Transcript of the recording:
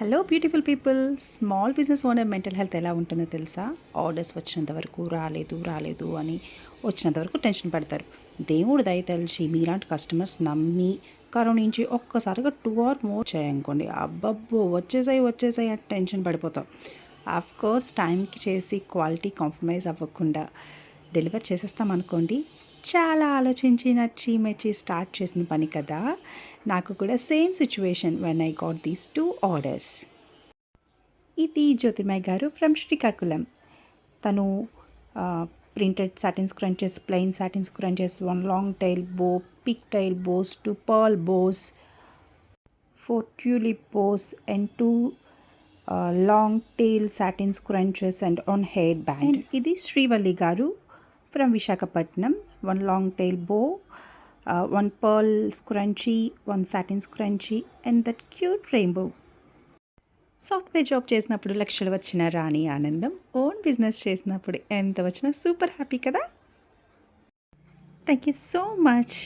Hello beautiful people. Small business owner mental health ఎలా ఉంటుందో తెలుసా? ఆర్డర్స్ వచ్చినంత వరకు రాలేదు అని వచ్చినంత వరకు టెన్షన్ పడతారు. దేవుడు దయ తెలిసి మీలాంటి కస్టమర్స్ నమ్మి కరుణించి ఒక్కసారిగా 2 ఆర్ మోర్ చేయంకోండి, అబ్బబ్బో వచ్చేసాయి అని టెన్షన్ పడిపోతాం. కోర్స్ టైంకి చేసి క్వాలిటీ కాంప్రమైజ్ అవ్వకుండా డెలివర్ చేసేస్తాం అనుకోండి, చాలా ఆలోచించి నచ్చి మెచ్చి స్టార్ట్ చేసిన పని కదా. నాకు కూడా same situation when I got these 2 orders. ఇది జ్యోతిర్మయ్ గారు ఫ్రమ్ శ్రీకాకుళం. తను printed satin scrunchies, plain satin scrunchies, 1 long tail bow, pigtail bows, 2 pearl bows, 4 tulip bows and 2 long tail satin scrunches and on hair band. And ఇది శ్రీవల్లి గారు from Visakhapatnam. 1 long tail bow, 1 pearl scrunchie, 1 satin scrunchie and that cute rainbow. Software job చేసినప్పుడు లక్షలు వచ్చిన రాని ఆనందం, own business చేసినప్పుడు ఎంత వచ్చినా సూపర్ హ్యాపీ కదా. Thank you so much.